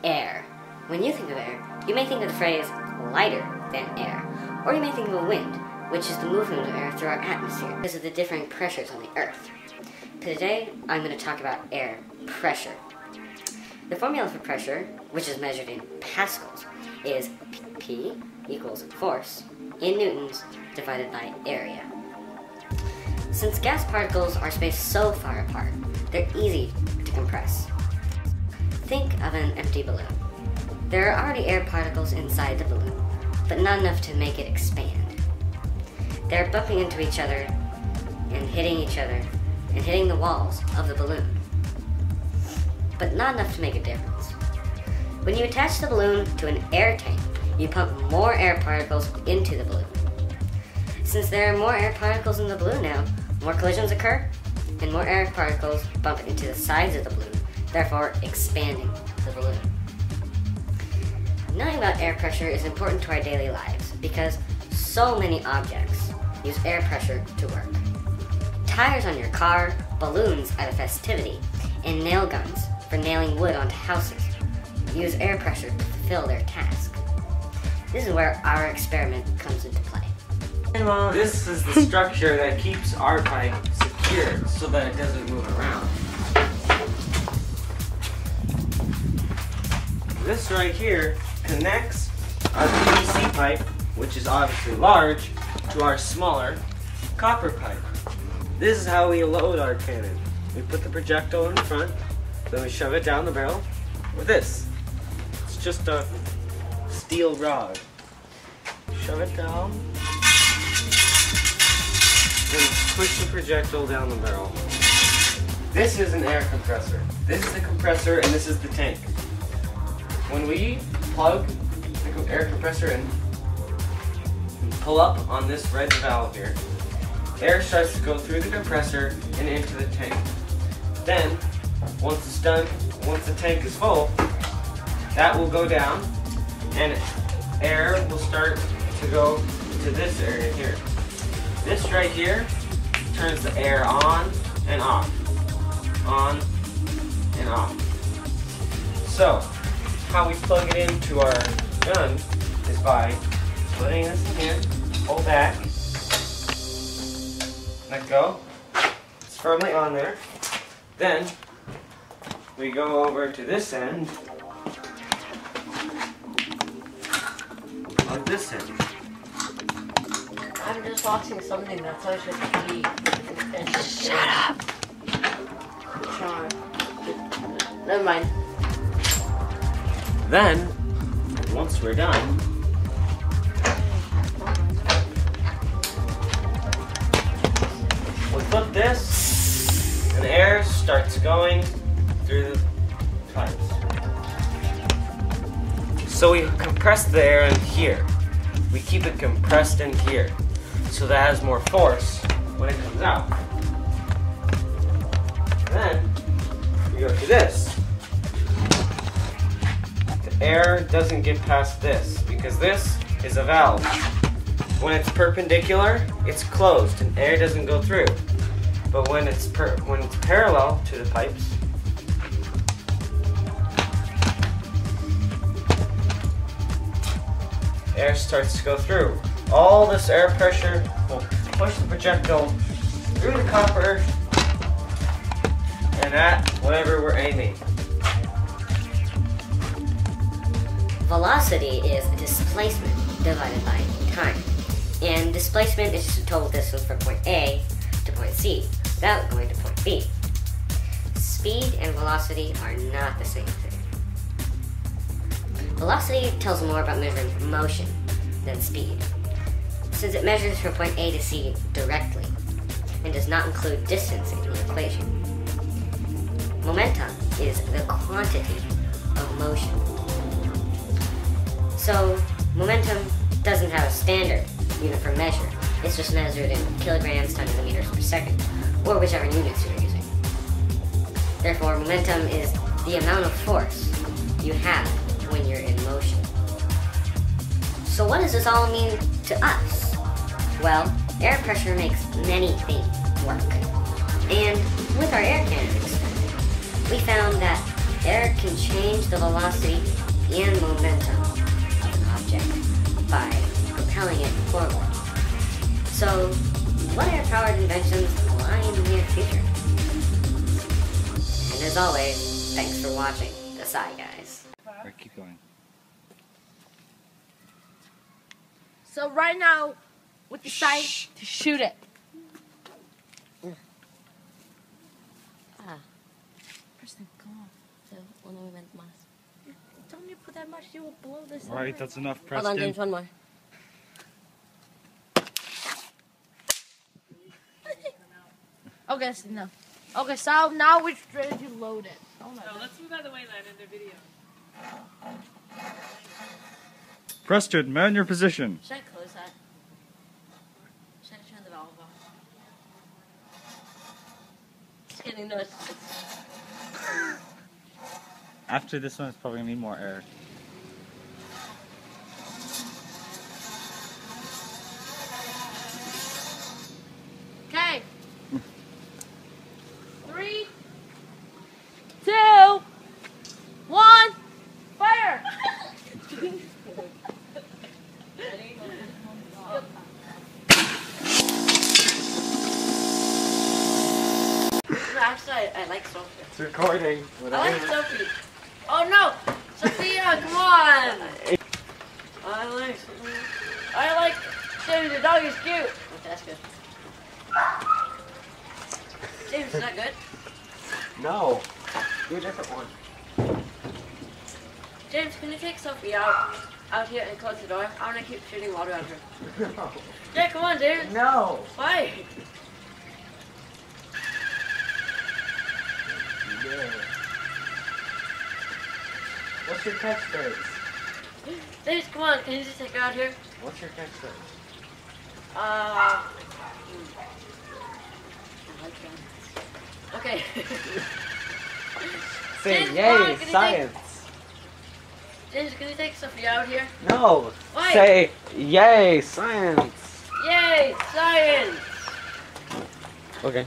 Air. When you think of air, you may think of the phrase lighter than air, or you may think of a wind, which is the movement of air through our atmosphere because of the differing pressures on the Earth. Today, I'm going to talk about air pressure. The formula for pressure, which is measured in pascals, is P equals force in newtons divided by area. Since gas particles are spaced so far apart, they're easy to compress. Think of an empty balloon. There are already air particles inside the balloon, but not enough to make it expand. They're bumping into each other and hitting the walls of the balloon, but not enough to make a difference. When you attach the balloon to an air tank, you pump more air particles into the balloon. Since there are more air particles in the balloon now, more collisions occur, and more air particles bump into the sides of the balloon, therefore expanding the balloon. Knowing about air pressure is important to our daily lives because so many objects use air pressure to work. Tires on your car, balloons at a festivity, and nail guns for nailing wood onto houses use air pressure to fulfill their task. This is where our experiment comes into play. Well, this is the structure that keeps our pipe secured so that it doesn't move around. This right here connects our PVC pipe, which is obviously large, to our smaller copper pipe. This is how we load our cannon. We put the projectile in front, then we shove it down the barrel with this. It's just a steel rod. Shove it down, and push the projectile down the barrel. This is an air compressor. This is the compressor and this is the tank. When we plug the air compressor in and pull up on this red valve here, air starts to go through the compressor and into the tank. Then, once it's done, once the tank is full, that will go down and air will start to go to this area here. This right here turns the air on and off. On and off. So, how we plug it into our gun is by putting this in here, pull back, let go, it's firmly on there. Then we go over to this end of this end. I'm just watching something that's such a key. Shut up! Sean. Never mind. Then, once we're done, we flip this, and air starts going through the pipes. So we compress the air in here. We keep it compressed in here, so that has more force when it comes out. Then, we go to this. Air doesn't get past this because this is a valve. When it's perpendicular, it's closed and air doesn't go through. But when it's parallel to the pipes, air starts to go through. All this air pressure will push the projectile through the copper and at whatever we're aiming. Velocity is displacement divided by time. And displacement is just a total distance from point A to point C without going to point B. Speed and velocity are not the same thing. Velocity tells more about measuring motion than speed, since it measures from point A to C directly and does not include distance in the equation. Momentum is the quantity of motion. So, momentum doesn't have a standard unit for measure. It's just measured in kilograms times meters per second, or whichever units you're using. Therefore, momentum is the amount of force you have when you're in motion. So what does this all mean to us? Well, air pressure makes many things work. And with our air cannon experiment, we found that Air can change the velocity and momentum of an object by propelling it forward. So, what air-powered inventions lie in the near future? And as always, thanks for watching the Sci Guys. Alright, keep going. So right now, with the sight to shoot it. Preston, come on. So, one more event más. Don't you put that much, you will blow this. Alright, that's enough, Hold Preston. on, James, one more. Okay, so no. Okay, so now we're ready to load it. Oh my God. Let's move out of the way, Len, in the video. Preston, man your position. Should I close that? Should I turn the valve off? Just kidding, no, it's After this one, it's probably gonna need more air. okay. 3, 2, 1, fire! No, actually, I like Sophie. It's recording. I like Sophie. Oh no! Sophia, come on! I like James, the dog is cute. Okay, that's good. James, is that good? No. Do a different one. James, can you take Sophie out here and close the door? I want to keep shooting water out here. No. Yeah, come on, James. No. Why? Yeah. What's your catchphrase? James, come on, can you just take her out here? What's your catchphrase? I like that. Okay. Say James, yay, come on, can you science. James, can you take Sophie out here? No. Why? Say yay, science. Yay, science! Okay.